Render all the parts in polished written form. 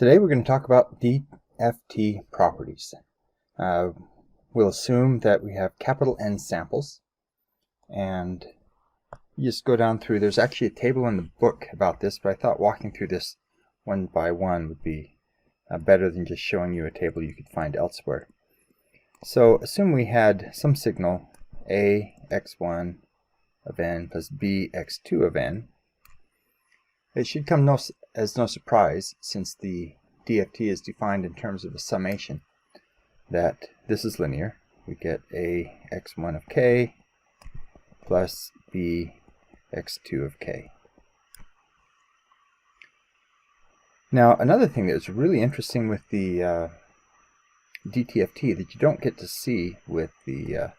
Today we're going to talk about DFT properties. We'll assume that we have capital N samples, and you just go down through. There's actually a table in the book about this, but I thought walking through this one by one would be better than just showing you a table you could find elsewhere. So assume we had some signal A x1 of n plus B x2 of n. It should come as no surprise, since the DFT is defined in terms of a summation, that this is linear. We get A x1 of k plus B x2 of k. Now, another thing that is really interesting with the DTFT that you don't get to see with the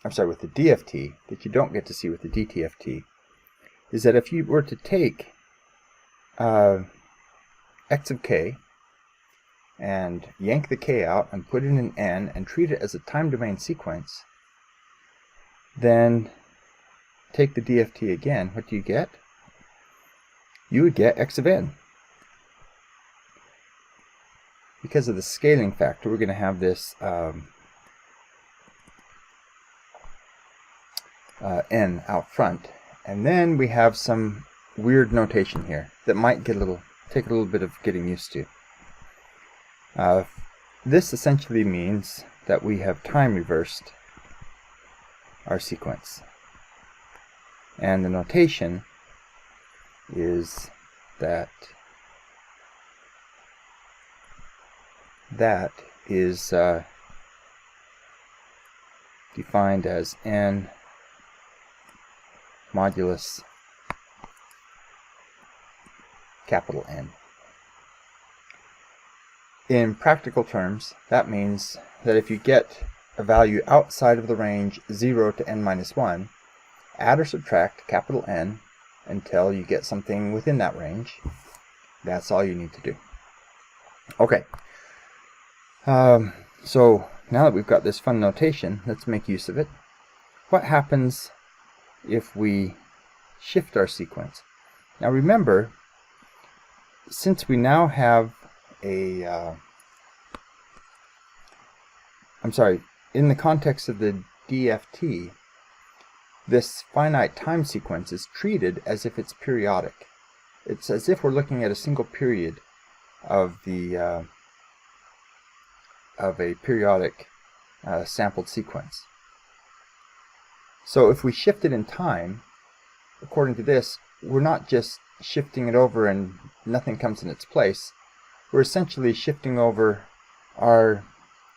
with the DFT that you don't get to see with the DTFT is that if you were to take x of k and yank the k out and put it in n and treat it as a time domain sequence, then take the DFT again, what do you get? You would get x of n. Because of the scaling factor, we're going to have this n out front, and then we have some weird notation here that might take a little bit of getting used to. This essentially means that we have time reversed our sequence, and the notation is that is defined as n modulus capital N. In practical terms, that means that if you get a value outside of the range 0 to n minus 1, add or subtract capital N until you get something within that range. That's all you need to do. Okay. So now that we've got this fun notation, let's make use of it. What happens if we shift our sequence? Now remember, since we now have in the context of the DFT, this finite time sequence is treated as if it's periodic. It's as if we're looking at a single period of the of a periodic sampled sequence. So if we shift it in time, according to this, we're not just shifting it over and nothing comes in its place. We're essentially shifting over our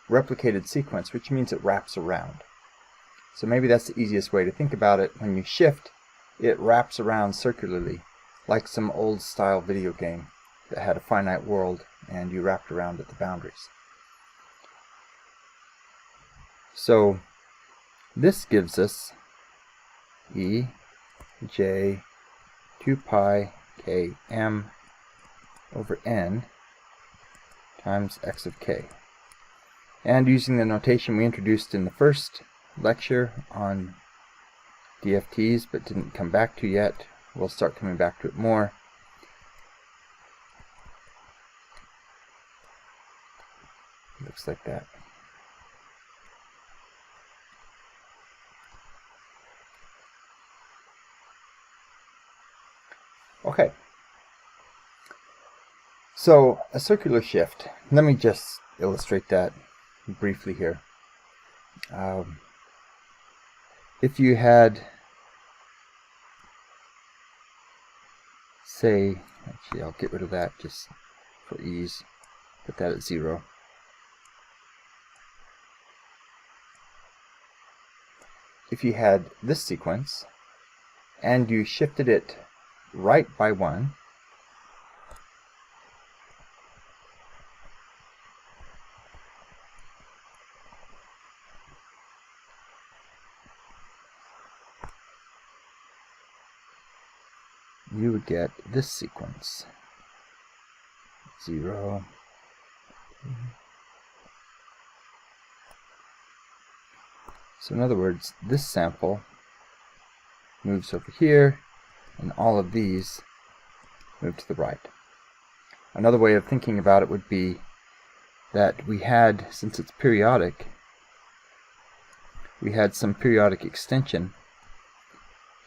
replicated sequence, which means it wraps around. So maybe that's the easiest way to think about it. When you shift, it wraps around circularly, like some old style video game that had a finite world and you wrapped around at the boundaries. So this gives us E j 2 pi k m over n times x of k. And using the notation we introduced in the first lecture on DFTs but didn't come back to yet, we'll start coming back to it more. Looks like that. Okay, so a circular shift. Let me just illustrate that briefly here. If you had, say, actually I'll get rid of that just for ease, put that at 0. If you had this sequence and you shifted it right by 1, you would get this sequence. 0. So in other words, this sample moves over here, and all of these move to the right. Another way of thinking about it would be that we had, since it's periodic, we had some periodic extension,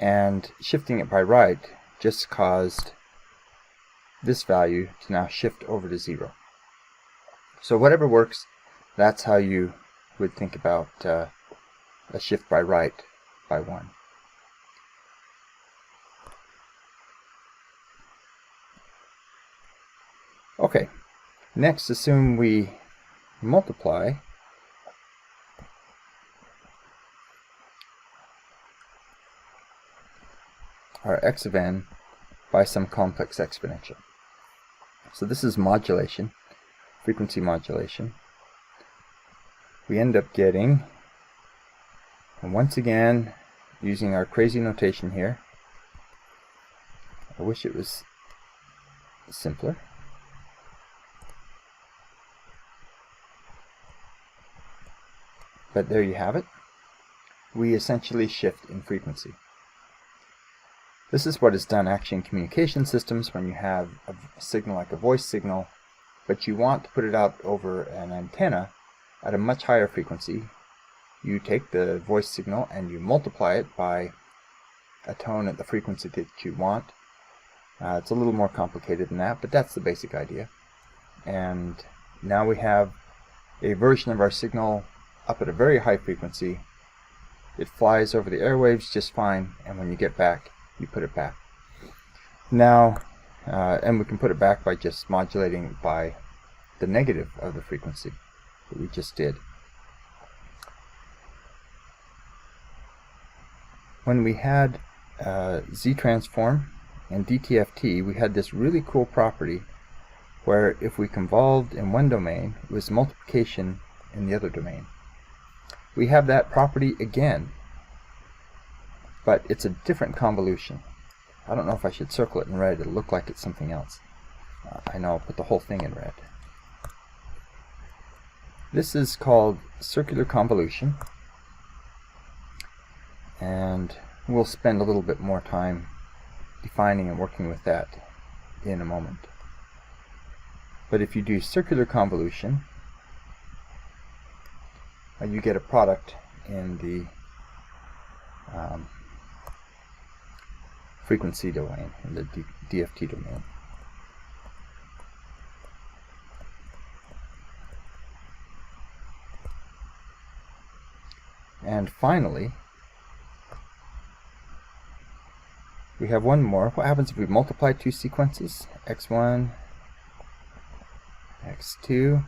and shifting it by right just caused this value to now shift over to 0. So whatever works, that's how you would think about a shift by right by 1. Okay, next assume we multiply our x of n by some complex exponential. So this is modulation, frequency modulation. We end up getting, and once again, using our crazy notation here, I wish it was simpler. But there you have it. We essentially shift in frequency. This is what is done actually in communication systems when you have a signal like a voice signal, but you want to put it out over an antenna at a much higher frequency. You take the voice signal and you multiply it by a tone at the frequency that you want. It's a little more complicated than that, but that's the basic idea. And now we have a version of our signal up at a very high frequency. It flies over the airwaves just fine, and when you get back, you put it back. Now, and we can put it back by just modulating by the negative of the frequency that we just did. When we had Z-transform and DTFT, we had this really cool property where if we convolved in one domain, it was multiplication in the other domain. We have that property again, but it's a different convolution. I don't know if I should circle it in red. It'll look like it's something else. I know, I'll put the whole thing in red. This is called circular convolution, and we'll spend a little bit more time defining and working with that in a moment. But if you do circular convolution, you get a product in the frequency domain, in the DFT domain. And finally, we have one more. What happens if we multiply two sequences? x1, x2.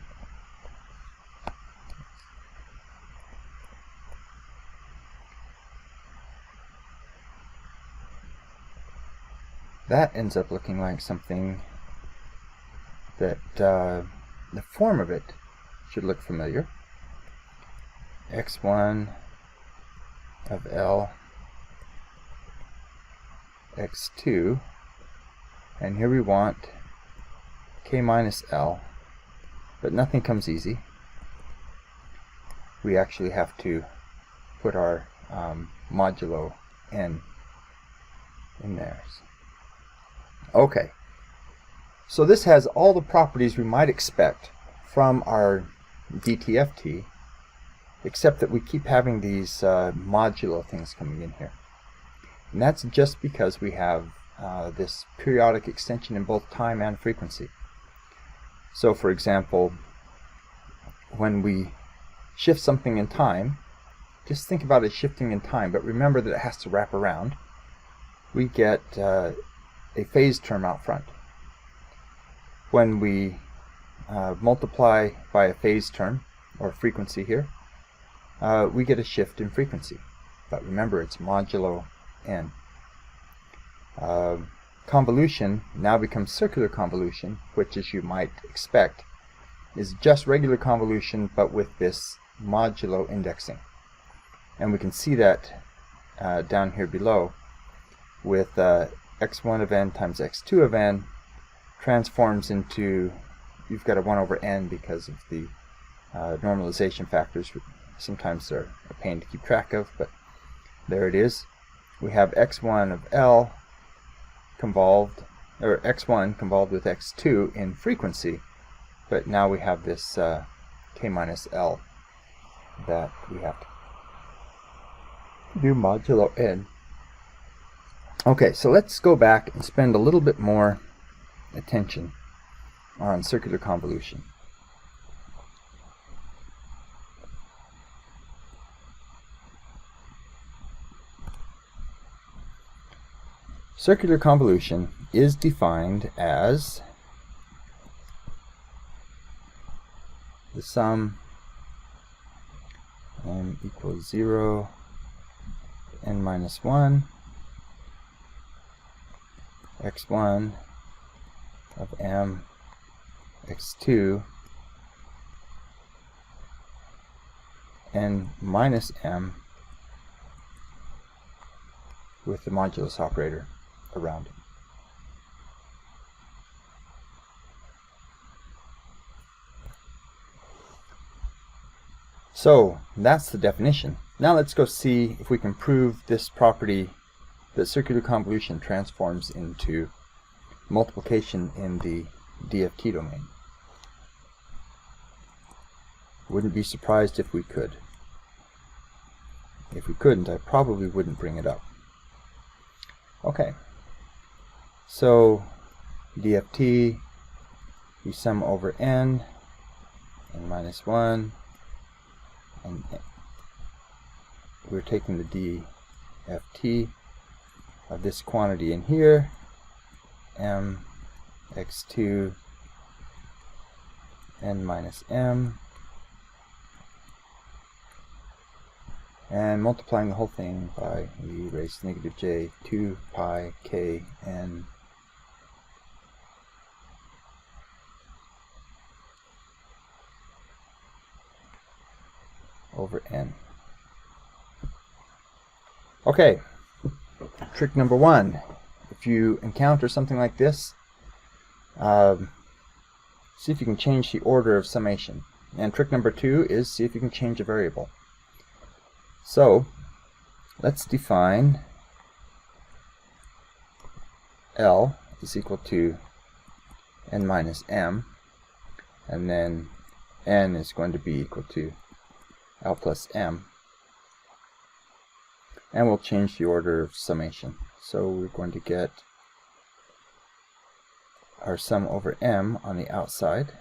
That ends up looking like something that the form of it should look familiar. x1 of L, x2, and here we want k minus L, but nothing comes easy. We actually have to put our modulo n in there. Okay, so this has all the properties we might expect from our DTFT, except that we keep having these modulo things coming in here. And that's just because we have this periodic extension in both time and frequency. So for example, when we shift something in time, just think about it shifting in time, but remember that it has to wrap around. We get a phase term out front. When we multiply by a phase term, or frequency here, we get a shift in frequency. But remember, it's modulo n. Convolution now becomes circular convolution, which, as you might expect, is just regular convolution but with this modulo indexing. And we can see that down here below with x1 of n times x2 of n transforms into, you've got a 1 over n because of the normalization factors. Sometimes they're a pain to keep track of, but there it is. We have x1 of L convolved or x1 convolved with x2 in frequency, but now we have this k minus L that we have to do modulo n. Okay, so let's go back and spend a little bit more attention on circular convolution. Circular convolution is defined as the sum m equals 0, n minus 1, x1 of m, x2, n minus m with the modulus operator around it. So that's the definition. Now let's go see if we can prove this property that circular convolution transforms into multiplication in the DFT domain. Wouldn't be surprised if we could. If we couldn't, I probably wouldn't bring it up. Okay, so DFT, we sum over n minus 1, and we're taking the DFT of this quantity in here, m x2 n minus m, and multiplying the whole thing by e raised to negative j 2 pi k n over n. Okay, trick number 1. If you encounter something like this, see if you can change the order of summation. And trick number 2 is see if you can change a variable. So let's define L is equal to n minus m, and then n is going to be equal to L plus m, and we'll change the order of summation. So we're going to get our sum over m on the outside,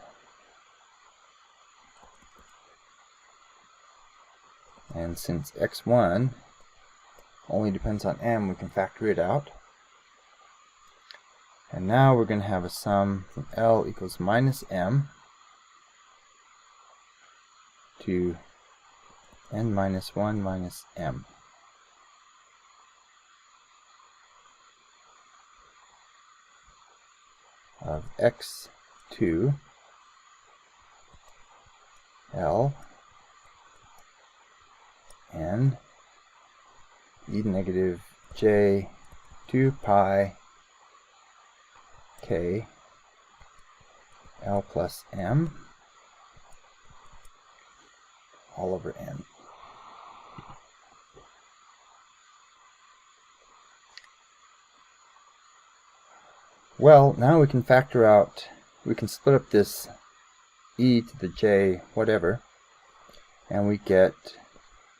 and since x1 only depends on m, we can factor it out. And now we're going to have a sum from L equals minus m to n minus 1 minus m. Of x2 L n e to negative j 2 pi k L plus m all over n. Well, now we can factor out, we can split up this e to the j whatever, and we get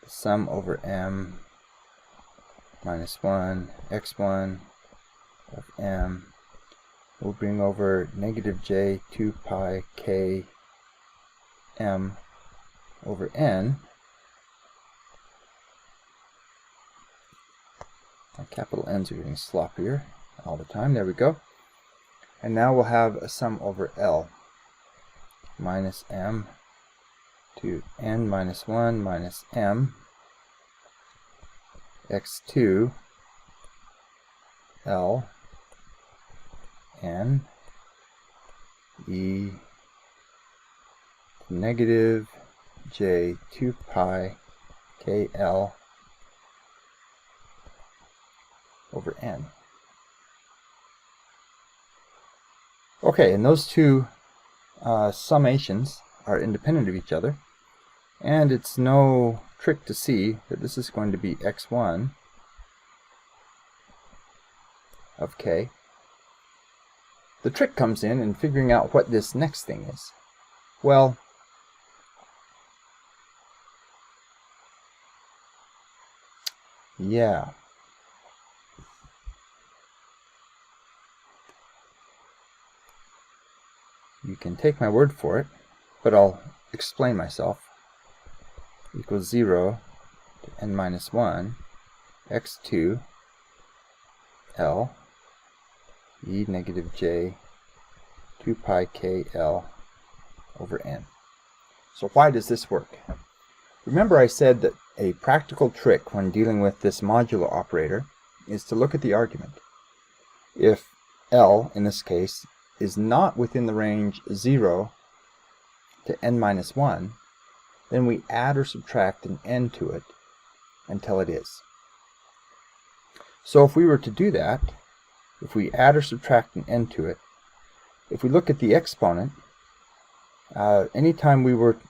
the sum over m minus 1 x1 of m will bring over negative j 2 pi k m over n. My capital N's are getting sloppier all the time. There we go. And now we'll have a sum over L minus m to n minus 1 minus m x2 L n e to negative j 2 pi k L over n. Okay, and those two summations are independent of each other, and it's no trick to see that this is going to be x1 of k, the trick comes in figuring out what this next thing is. Well, yeah. You can take my word for it, but I'll explain myself. Equals 0 to n minus 1 x2 L e negative j 2 pi k L over n. So why does this work? Remember I said that a practical trick when dealing with this modulo operator is to look at the argument. If L, in this case, is not within the range 0 to n minus 1, then we add or subtract an n to it until it is. So if we were to do that, if we add or subtract an n to it, if we look at the exponent, anytime we would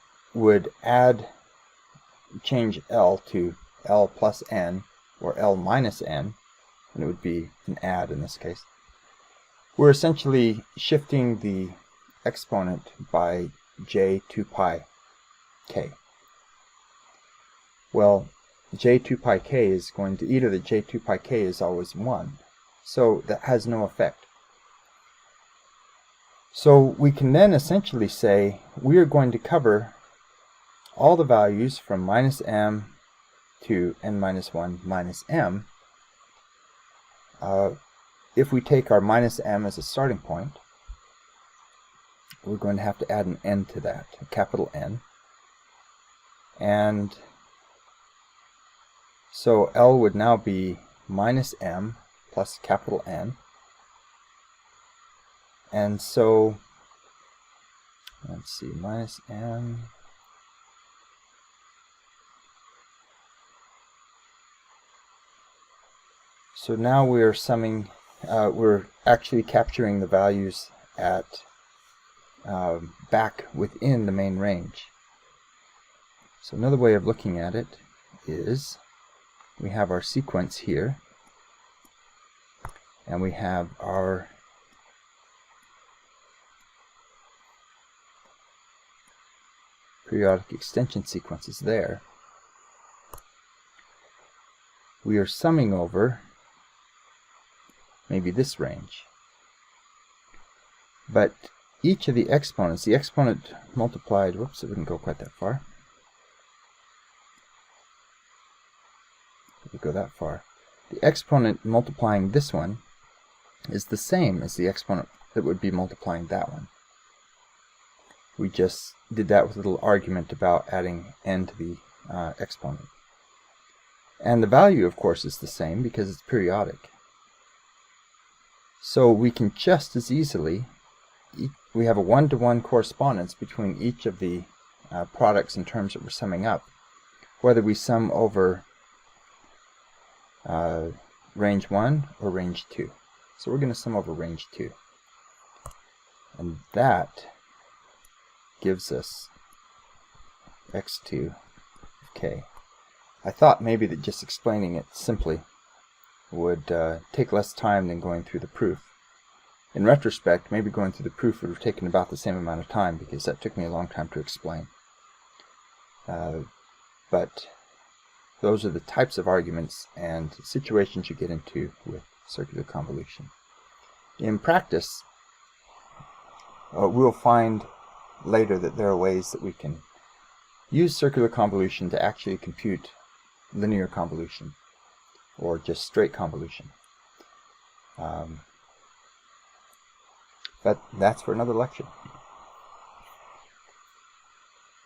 change L to L plus n or L minus n, and it would be an add in this case, we're essentially shifting the exponent by j 2 pi k. Well, j 2 pi k is going to, e to the j 2 pi k is always 1, so that has no effect. So we can then essentially say we are going to cover all the values from minus m to n minus 1 minus m. If we take our minus m as a starting point, we're going to have to add an n to that, a capital N. And so L would now be minus m plus capital N. And so, let's see, minus m. So now we are summing, we're actually capturing the values at back within the main range. So another way of looking at it is we have our sequence here, and we have our periodic extension sequences there. We are summing over maybe this range. But each of the exponents, the exponent multiplied, whoops, it wouldn't go quite that far. It would go that far. The exponent multiplying this one is the same as the exponent that would be multiplying that one. We just did that with a little argument about adding n to the exponent. And the value, of course, is the same because it's periodic. So we can just as easily, we have a one-to-one correspondence between each of the products and terms that we're summing up, whether we sum over range 1 or range 2. So we're going to sum over range 2. And that gives us x2 of k. I thought maybe that just explaining it simply would take less time than going through the proof. In retrospect, maybe going through the proof would have taken about the same amount of time because that took me a long time to explain. But those are the types of arguments and situations you get into with circular convolution. In practice, we'll find later that there are ways that we can use circular convolution to actually compute linear convolution or just straight convolution. But that's for another lecture.